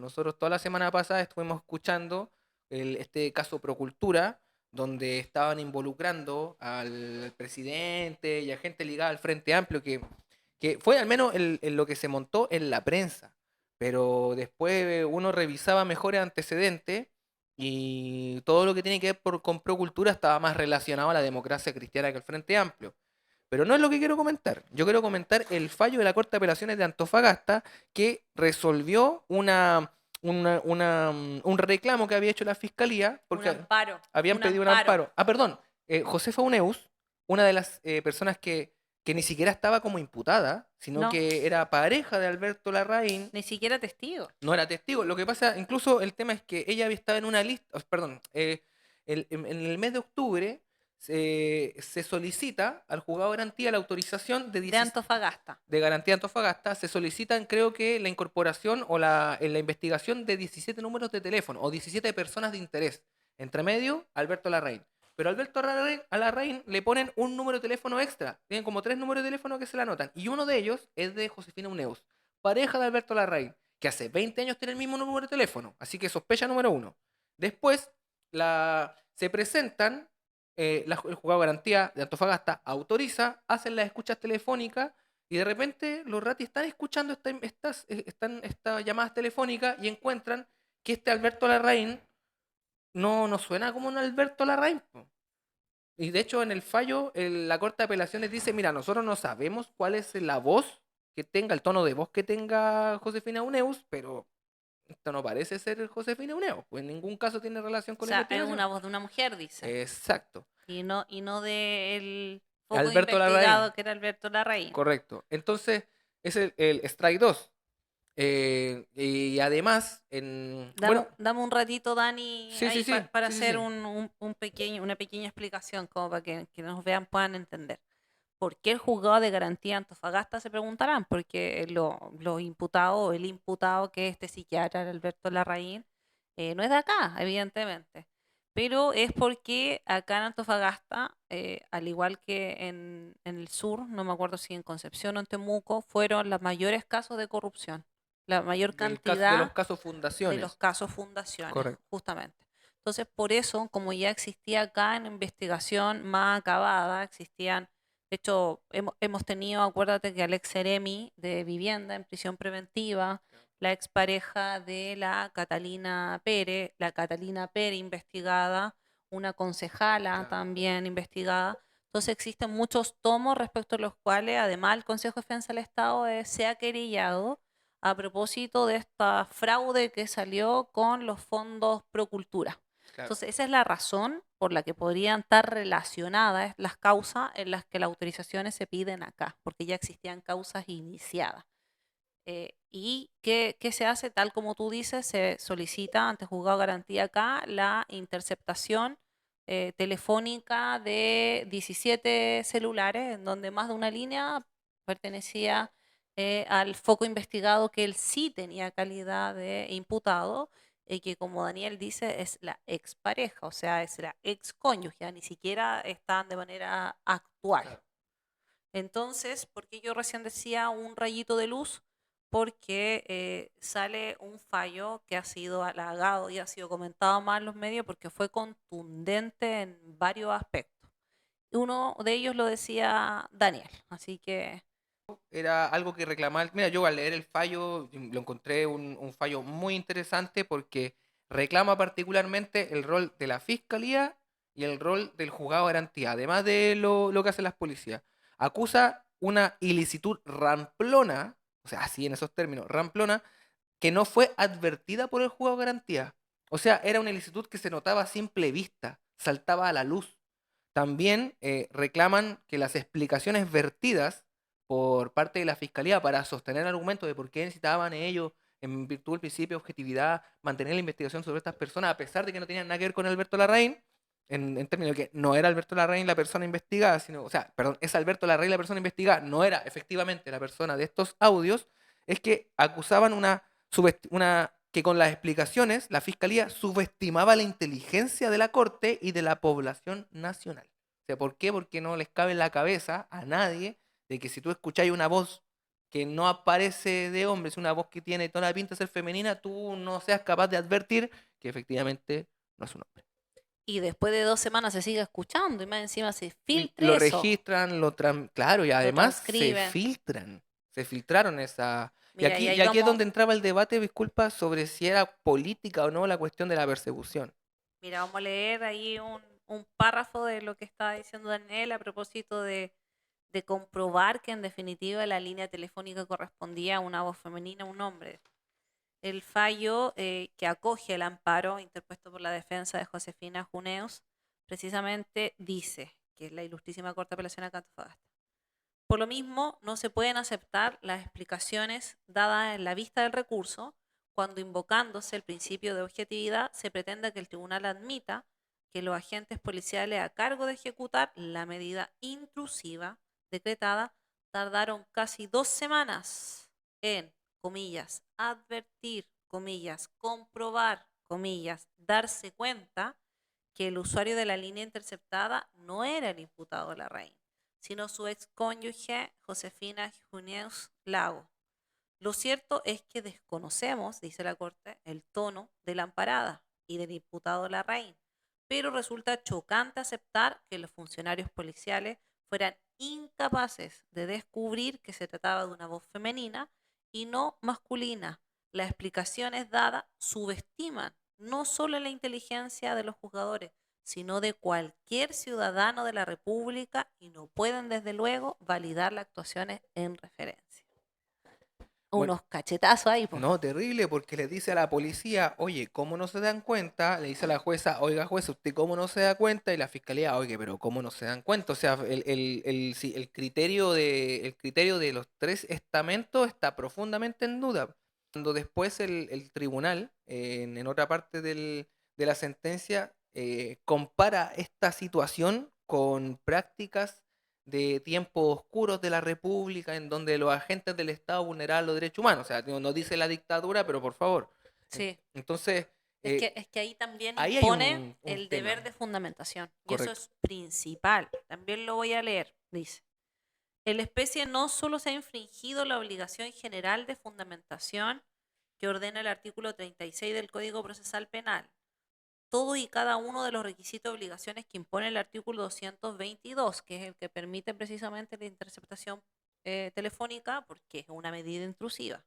Nosotros toda la semana pasada estuvimos escuchando este caso Procultura, donde estaban involucrando al presidente y a gente ligada al Frente Amplio, que fue al menos en lo que se montó en la prensa. Pero después uno revisaba mejores antecedentes y todo lo que tiene que ver con Procultura estaba más relacionado a la democracia cristiana que al Frente Amplio. Pero no es lo que quiero comentar. Yo quiero comentar el fallo de la Corte de Apelaciones de Antofagasta que resolvió un reclamo que había hecho la Fiscalía Un porque amparo, habían un pedido un amparo. amparo. Ah, perdón. Josefa Uneus, una de las personas que ni siquiera estaba como imputada, sino No, que era pareja de Alberto Larraín, ni siquiera testigo. no era testigo. Lo que pasa, incluso el tema es que ella estaba en una lista, perdón, en el mes de octubre se solicita al juzgado de garantía la autorización De Antofagasta. de garantía Antofagasta, se solicitan creo que la incorporación o en la investigación de 17 números de teléfono o 17 personas de interés. Entre medio, Alberto Larraín. Pero a Larraín le ponen un número de teléfono extra. Tienen como 3 números de teléfono que se le anotan. Y uno de ellos es de Josefina Uneus, pareja de Alberto Larraín, que hace 20 años tiene el mismo número de teléfono. Así que sospecha número uno. Después se presentan, el juzgado de garantía de Antofagasta autoriza, hacen las escuchas telefónicas y de repente los ratis están escuchando estas llamadas telefónicas y encuentran que este Alberto Larraín no suena como un Alberto Larraín, po. Y de hecho en el fallo la Corte de Apelaciones dice, mira, nosotros no sabemos cuál es la voz que tenga, el tono de voz que tenga Josefina Uneus, pero esto no parece ser Josefina Uneus, pues en ningún caso tiene relación O con la sea, es investigación. una voz de una mujer, dice. Exacto. Y no del poco Alberto Larraín, investigado que era Alberto Larraín. correcto. Entonces, es el strike 2. Y además, Dame, bueno, dame un ratito, Dani, sí, sí, ahí sí, para sí, sí, hacer sí. una pequeña explicación, como para que nos vean, puedan entender. ¿Por qué el juzgado de garantía Antofagasta se preguntarán? Porque los imputados, el imputado que es este psiquiatra, Alberto Larraín, no es de acá, evidentemente. Pero es porque acá en Antofagasta, al igual que en el sur, no me acuerdo si en Concepción o en Temuco, fueron los mayores casos de corrupción, la mayor De los cantidad casos de los fundaciones. casos fundaciones, Correcto. justamente. Entonces, por eso, como ya existía acá en investigación más acabada, existían, de hecho, hemos tenido, acuérdate que Alex Seremi de Vivienda en prisión preventiva, la expareja de la Catalina Pérez investigada, una concejala Claro. también investigada. Entonces existen muchos tomos respecto a los cuales, además, el Consejo de Defensa del Estado se ha querellado a propósito de esta fraude que salió con los fondos Procultura. Claro. Entonces, esa es la razón por la que podrían estar relacionadas las causas en las que las autorizaciones se piden acá, porque ya existían causas iniciadas. ¿Y qué se hace? Tal como tú dices, se solicita ante juzgado de garantía acá la interceptación telefónica de 17 celulares, en donde más de una línea pertenecía al foco investigado que él sí tenía calidad de imputado y que, como Daniel dice, es la expareja, o sea, es la ex cónyuge, ni siquiera están de manera actual. Claro. Entonces, porque yo recién decía un rayito de luz, porque sale un fallo que ha sido halagado y ha sido comentado más en los medios porque fue contundente en varios aspectos. Uno de ellos lo decía Daniel, así que Era algo que reclamar. Mira, yo al leer el fallo lo encontré un fallo muy interesante porque reclama particularmente el rol de la fiscalía y el rol del juzgado de garantía, además de lo que hacen las policías. Acusa una ilicitud ramplona, o sea, así en esos términos, ramplona, que no fue advertida por el juzgado de garantía. O sea, era una ilicitud que se notaba a simple vista, saltaba a la luz. También reclaman que las explicaciones vertidas por parte de la fiscalía para sostener el argumento de por qué necesitaban ellos, en virtud del principio de objetividad, mantener la investigación sobre estas personas, a pesar de que no tenían nada que ver con Alberto Larraín, en términos de que no era Alberto Larraín la persona investigada, sino, o sea, perdón, es Alberto Larraín la persona investigada, no era efectivamente la persona de estos audios, es que acusaban que con las explicaciones la fiscalía subestimaba la inteligencia de la corte y de la población nacional. O sea, ¿por qué? Porque no les cabe en la cabeza a nadie de que si tú escucháis una voz que no aparece de hombre, es una voz que tiene toda la pinta de ser femenina, tú no seas capaz de advertir que efectivamente no es un hombre. Y después de 2 semanas se sigue escuchando y más encima se Lo filtre eso, registran, claro, y lo además transcriben. se filtraron esa... Mira, y Y ahí aquí es vamos, donde entraba el debate, disculpa, sobre si era política o no la cuestión de la persecución. mira, vamos a leer ahí un párrafo de lo que estaba diciendo Daniel a propósito de comprobar que en definitiva la línea telefónica correspondía a una voz femenina, a un hombre. El fallo que acoge el amparo interpuesto por la defensa de Josefina Juneus precisamente dice que es la Ilustrísima Corte de Apelación de Antofagasta. Por lo mismo, no se pueden aceptar las explicaciones dadas en la vista del recurso cuando, invocándose el principio de objetividad, se pretende que el tribunal admita que los agentes policiales a cargo de ejecutar la medida intrusiva decretada tardaron casi 2 semanas en, comillas, advertir, comillas, comprobar, comillas, darse cuenta que el usuario de la línea interceptada no era el imputado Larraín, sino su ex cónyuge Josefina Juneus Lago. Lo cierto es que desconocemos, dice la Corte, el tono de la amparada y del imputado Larraín, pero resulta chocante aceptar que los funcionarios policiales fueran incapaces de descubrir que se trataba de una voz femenina y no masculina. Las explicaciones dadas subestiman no solo la inteligencia de los juzgadores, sino de cualquier ciudadano de la República y no pueden, desde luego, validar las actuaciones en referencia. Bueno, Unos cachetazos ahí, pues. no, terrible, porque le dice a la policía, oye, ¿cómo no se dan cuenta? Le dice a la jueza, oiga, jueza, ¿usted cómo no se da cuenta? Y la fiscalía, oye, pero ¿cómo no se dan cuenta? O sea, sí, el criterio de los tres estamentos está profundamente en duda. Cuando después el tribunal, en otra parte de la sentencia, compara esta situación con prácticas de tiempos oscuros de la República, en donde los agentes del Estado vulneraban los derechos humanos. O sea, no dice la dictadura, pero por favor. Sí. Entonces, Es que ahí también ahí hay impone un el tema, deber de fundamentación. Y eso correcto. es principal. También lo voy a leer. Dice, el especie no solo se ha infringido la obligación general de fundamentación que ordena el artículo 36 del Código Procesal Penal, todo y cada uno de los requisitos y obligaciones que impone el artículo 222, que es el que permite precisamente la interceptación telefónica, porque es una medida intrusiva,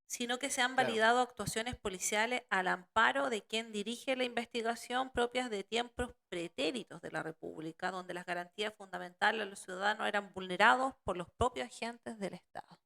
sino que se han Claro. validado actuaciones policiales al amparo de quien dirige la investigación propias de tiempos pretéritos de la República, donde las garantías fundamentales de los ciudadanos eran vulnerados por los propios agentes del Estado.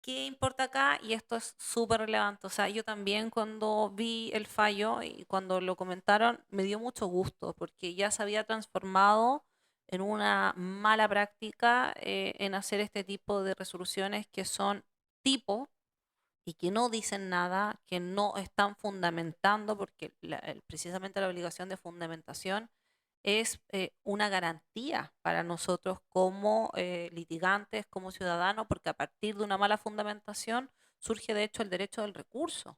¿Qué importa acá? Y esto es súper relevante. O sea, yo también cuando vi el fallo y cuando lo comentaron, me dio mucho gusto porque ya se había transformado en una mala práctica en hacer este tipo de resoluciones que son tipo y que no dicen nada, que no están fundamentando, porque precisamente la obligación de fundamentación es una garantía para nosotros como litigantes, como ciudadanos, porque a partir de una mala fundamentación surge de hecho el derecho del recurso.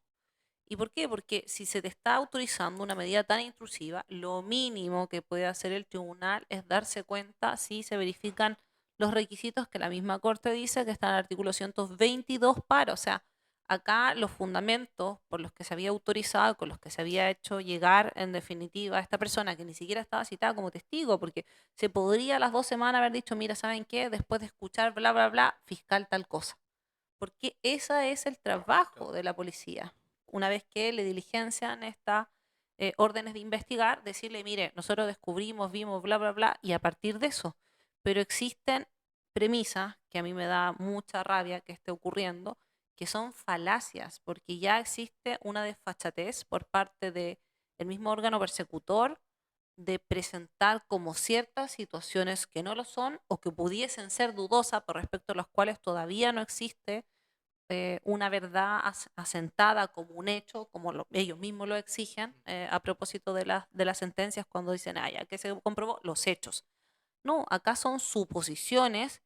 ¿Y por qué? Porque si se te está autorizando una medida tan intrusiva, lo mínimo que puede hacer el tribunal es darse cuenta si se verifican los requisitos que la misma Corte dice que está en el artículo 122 para. O sea, acá los fundamentos por los que se había autorizado, con los que se había hecho llegar en definitiva a esta persona que ni siquiera estaba citada como testigo, porque se podría a las 2 semanas haber dicho, mira, ¿saben qué? Después de escuchar bla, bla, bla, fiscal tal cosa. Porque ese es el trabajo de la policía. Una vez que le diligencian estas órdenes de investigar, decirle, mire, nosotros descubrimos, vimos, bla, bla, bla, y a partir de eso. Pero existen premisas que a mí me da mucha rabia que esté ocurriendo, que son falacias, porque ya existe una desfachatez por parte del mismo órgano persecutor de presentar como ciertas situaciones que no lo son o que pudiesen ser dudosas por respecto a las cuales todavía no existe una verdad asentada como un hecho, como ellos mismos lo exigen, a propósito de las sentencias cuando dicen, ah, ya que se comprobó los hechos. No, acá son suposiciones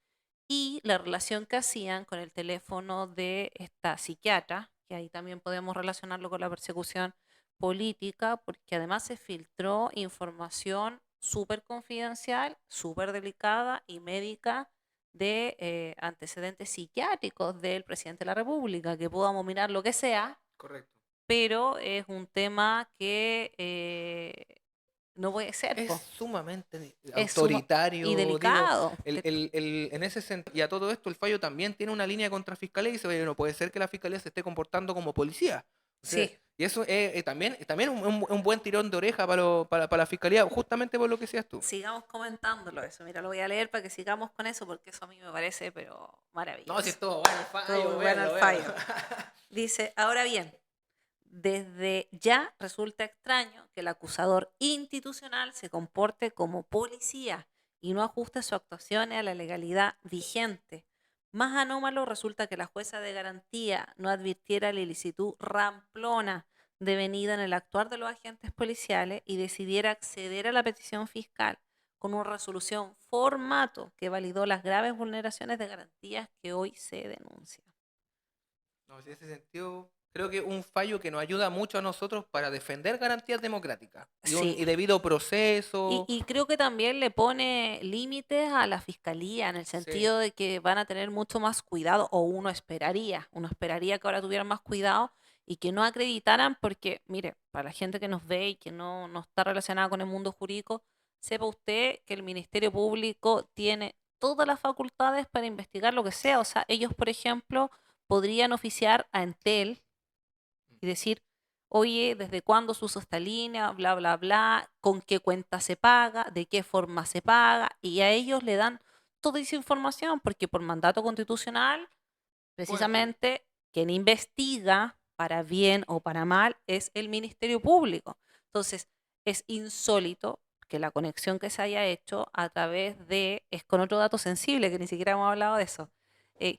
y la relación que hacían con el teléfono de esta psiquiatra, que ahí también podemos relacionarlo con la persecución política, porque además se filtró información súper confidencial, súper delicada y médica de antecedentes psiquiátricos del presidente de la República, que podamos mirar lo que sea, Correcto. pero es un tema que no puede ser, Es po. sumamente Es y autoritario, digo, delicado. en ese sentido, y a todo esto el fallo también tiene una línea contra Fiscalía y dice, oye, no puede ser que la Fiscalía se esté comportando como policía. O sea, Sí, y eso también un buen tirón de oreja para la Fiscalía, justamente por lo que decías tú. sigamos comentándolo eso. Mira, lo voy a leer para que sigamos con eso, porque eso a mí me parece, pero No, si maravilloso. estuvo bueno el Todo fallo, muy bueno el véalo, véalo. fallo. Dice, ahora bien, desde ya resulta extraño que el acusador institucional se comporte como policía y no ajuste su actuación a la legalidad vigente. Más anómalo resulta que la jueza de garantía no advirtiera la ilicitud ramplona devenida en el actuar de los agentes policiales y decidiera acceder a la petición fiscal con una resolución formato que validó las graves vulneraciones de garantías que hoy se denuncian. No, en ese sentido, creo que un fallo que nos ayuda mucho a nosotros para defender garantías democráticas Sí, y debido proceso. y creo que también le pone límites a la fiscalía en el Sí, sentido de que van a tener mucho más cuidado, o uno esperaría que ahora tuvieran más cuidado y que no acreditaran, porque, mire, para la gente que nos ve y que no está relacionada con el mundo jurídico, sepa usted que el Ministerio Público tiene todas las facultades para investigar lo que sea. O sea, ellos, por ejemplo, podrían oficiar a Entel y decir, oye, ¿desde cuándo se usa esta línea? Bla, bla, bla, con qué cuenta se paga, de qué forma se paga, y a ellos le dan toda esa información, porque por mandato constitucional, pueden pedir. precisamente, quien investiga para bien o para mal es el Ministerio Público. Entonces, es insólito que la conexión que se haya hecho a través de, es con otro dato sensible, que ni siquiera hemos hablado de eso,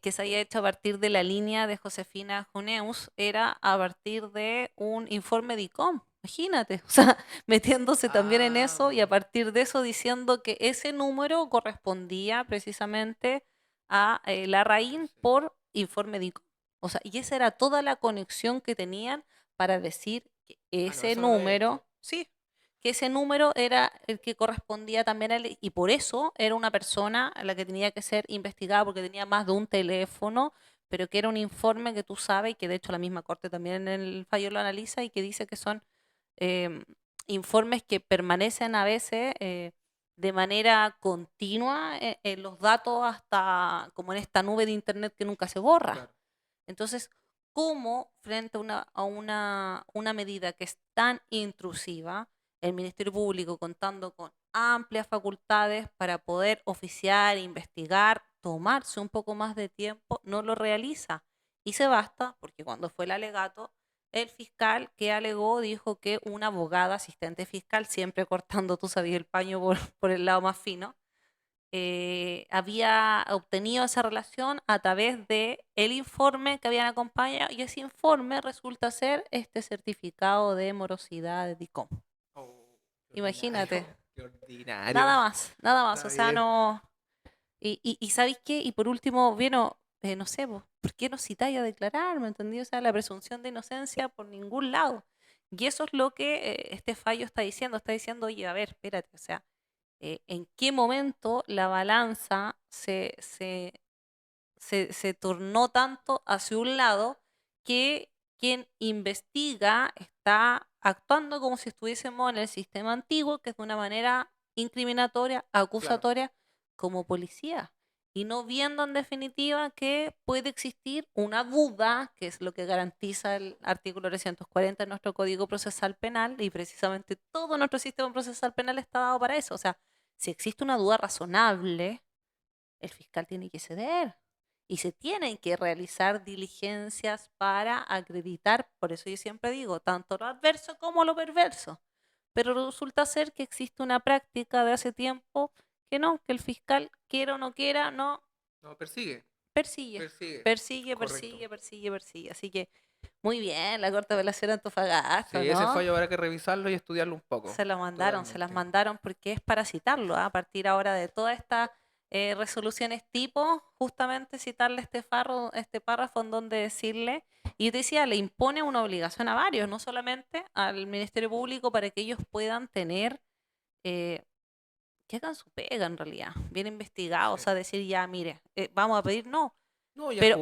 que se haya hecho a partir de la línea de Josefina Juneus, era a partir de un informe de ICOM. Imagínate, o sea, metiéndose también en Ah, eso y a mira. partir de eso diciendo que ese número correspondía precisamente a la RAIN Sí. por informe de ICOM. O sea, y esa era toda la conexión que tenían para decir que Ah, no, ese eso no lo había número, visto. sí, que ese número era el que correspondía también a él, y por eso era una persona a la que tenía que ser investigada porque tenía más de un teléfono, pero que era un informe que tú sabes y que de hecho la misma corte también en el fallo lo analiza y que dice que son em, informes que permanecen a veces de manera continua en los datos hasta como en esta nube de internet que nunca se borra. Claro. Entonces, ¿cómo frente a una medida que es tan intrusiva, el Ministerio Público contando con amplias facultades para poder oficiar, investigar, tomarse un poco más de tiempo, no lo realiza? Y se basta, porque cuando fue el alegato, el fiscal que alegó dijo que una abogada asistente fiscal, siempre cortando, tú sabías, el paño por el lado más fino, había obtenido esa relación a través de el informe que habían acompañado, y ese informe resulta ser este certificado de morosidad de DICOM. Oh, qué ordinario. Imagínate, Qué ordinario. nada más, Está o sea, bien. no... Y ¿sabéis qué? Y por último, bueno, no sé, vos, ¿por qué no citáis a declarar? ¿Me entendí? O sea, la presunción de inocencia por ningún lado. Y eso es lo que este fallo está diciendo, oye, a ver, espérate, o sea, ¿en qué momento la balanza se tornó tanto hacia un lado que quien investiga está actuando como si estuviésemos en el sistema antiguo, que es de una manera incriminatoria, Claro. acusatoria, como policía? Y no viendo en definitiva que puede existir una duda, que es lo que garantiza el artículo 340 de nuestro Código Procesal Penal, y precisamente todo nuestro sistema procesal penal está dado para eso. O sea, si existe una duda razonable, el fiscal tiene que ceder y se tienen que realizar diligencias para acreditar, por eso yo siempre digo, tanto lo adverso como lo perverso. Pero resulta ser que existe una práctica de hace tiempo que no, que el fiscal, quiera o no quiera, no No, persigue. persigue, Persigue. persigue, Correcto. persigue, persigue, persigue. Así que muy bien, la Corte de Apelación de Antofagasta, Sí, ese ¿no? fallo habrá que revisarlo y estudiarlo un poco. Se las Totalmente. mandaron porque es para citarlo, ¿ah? A partir ahora de todas estas resoluciones tipo, justamente citarle este párrafo en donde decirle, y yo te decía, le impone una obligación a varios, no solamente al Ministerio Público, para que ellos puedan tener eh, que hagan su pega en realidad, bien investigado, o Sí. sea, decir ya, mire, vamos a pedir, no, No, y al pero